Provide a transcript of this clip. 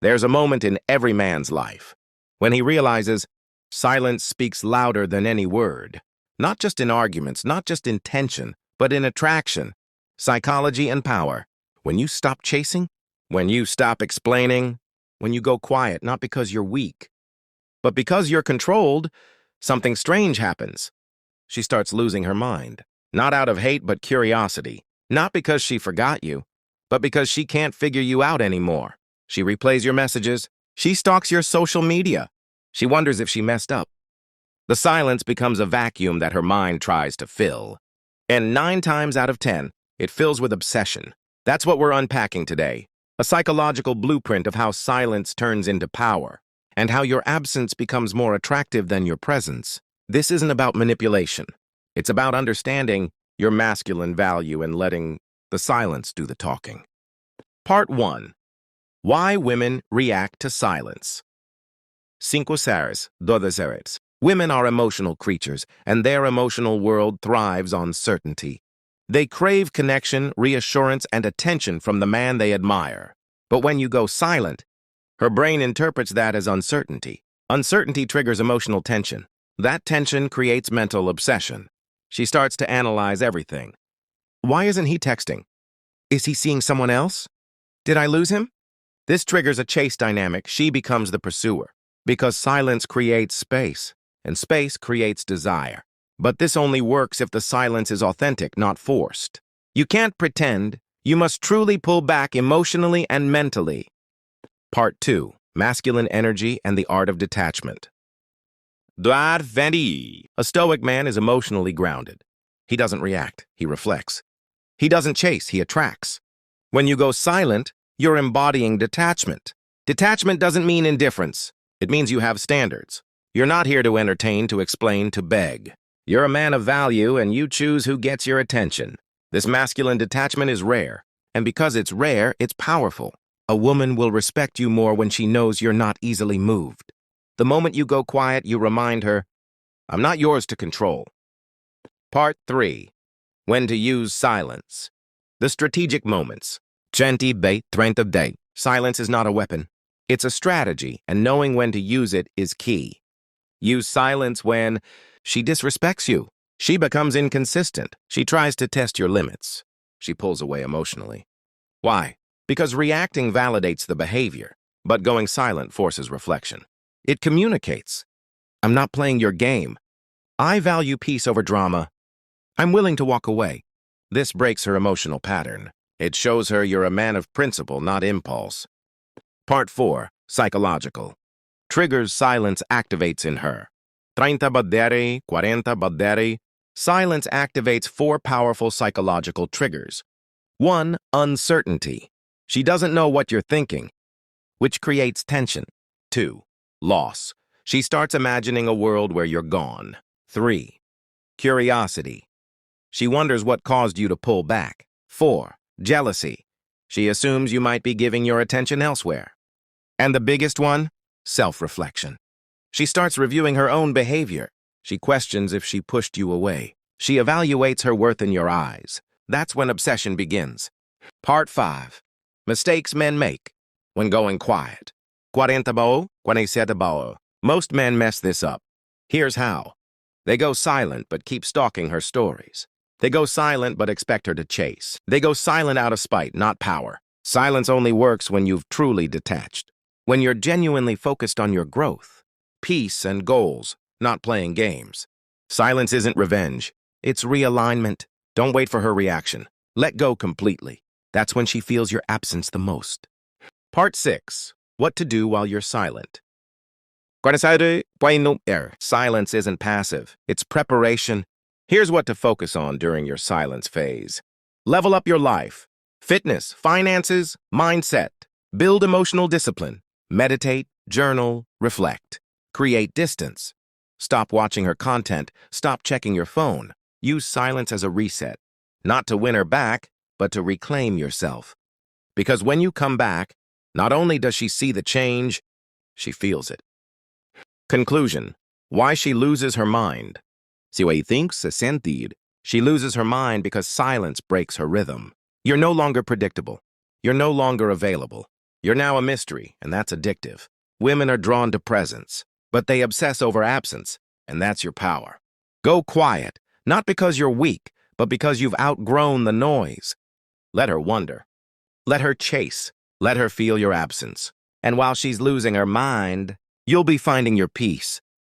There's a moment in every man's life when he realizes silence speaks louder than any word, not just in arguments, not just in tension, but in attraction, psychology, and power. When you stop chasing, when you stop explaining, when you go quiet, not because you're weak, but because you're controlled, something strange happens. She starts losing her mind, not out of hate but curiosity, not because she forgot you, but because she can't figure you out anymore. She replays your messages. She stalks your social media. She wonders if she messed up. The silence becomes a vacuum that her mind tries to fill. And 9 times out of 10, it fills with obsession. That's what we're unpacking today. A psychological blueprint of how silence turns into power, and how your absence becomes more attractive than your presence. This isn't about manipulation. It's about understanding your masculine value and letting the silence do the talking. Part 1. Why women react to silence. 5 seres, 12 seres. Women are emotional creatures, and their emotional world thrives on certainty. They crave connection, reassurance, and attention from the man they admire. But when you go silent, her brain interprets that as uncertainty. Uncertainty triggers emotional tension. That tension creates mental obsession. She starts to analyze everything. Why isn't he texting? Is he seeing someone else? Did I lose him? This triggers a chase dynamic. She becomes the pursuer, because silence creates space, and space creates desire. But this only works if the silence is authentic, not forced. You can't pretend. You must truly pull back emotionally and mentally. Part 2. Masculine energy and the art of detachment. A stoic man is emotionally grounded. He doesn't react, he reflects. He doesn't chase, he attracts. When you go silent, you're embodying detachment. Detachment doesn't mean indifference. It means you have standards. You're not here to entertain, to explain, to beg. You're a man of value, and you choose who gets your attention. This masculine detachment is rare, and because it's rare, it's powerful. A woman will respect you more when she knows you're not easily moved. The moment you go quiet, you remind her, I'm not yours to control. Part 3. When to use silence. The strategic moments. 20 bait, 30 day. Silence is not a weapon. It's a strategy, and knowing when to use it is key. Use silence when she disrespects you. She becomes inconsistent. She tries to test your limits. She pulls away emotionally. Why? Because reacting validates the behavior, but going silent forces reflection. It communicates. I'm not playing your game. I value peace over drama. I'm willing to walk away. This breaks her emotional pattern. It shows her you're a man of principle, not impulse. Part 4. Psychological. Triggers silence activates in her. 30 badere, 40 badere. Silence activates 4 powerful psychological triggers. 1. Uncertainty. She doesn't know what you're thinking, which creates tension. 2. Loss. She starts imagining a world where you're gone. 3. Curiosity. She wonders what caused you to pull back. 4. Jealousy. She assumes you might be giving your attention elsewhere. And the biggest one? Self-reflection. She starts reviewing her own behavior. She questions if she pushed you away. She evaluates her worth in your eyes. That's when obsession begins. Part 5. Mistakes men make when going quiet. 40 bao, 47 bao. Most men mess this up. Here's how. They go silent but keep stalking her stories. They go silent but expect her to chase. They go silent out of spite, not power. Silence only works when you've truly detached. When you're genuinely focused on your growth, peace, and goals, not playing games. Silence isn't revenge. It's realignment. Don't wait for her reaction. Let go completely. That's when she feels your absence the most. Part 6. What to do while you're silent. Silence isn't passive. It's preparation. Here's what to focus on during your silence phase. Level up your life. Fitness, finances, mindset. Build emotional discipline. Meditate, journal, reflect. Create distance. Stop watching her content. Stop checking your phone. Use silence as a reset. Not to win her back, but to reclaim yourself. Because when you come back, not only does she see the change, she feels it. Conclusion. Why she loses her mind. Si what he thinks, se sentir. She loses her mind because silence breaks her rhythm. You're no longer predictable. You're no longer available. You're now a mystery, and that's addictive. Women are drawn to presence, but they obsess over absence, and that's your power. Go quiet, not because you're weak, but because you've outgrown the noise. Let her wonder. Let her chase. Let her feel your absence. And while she's losing her mind, you'll be finding your peace.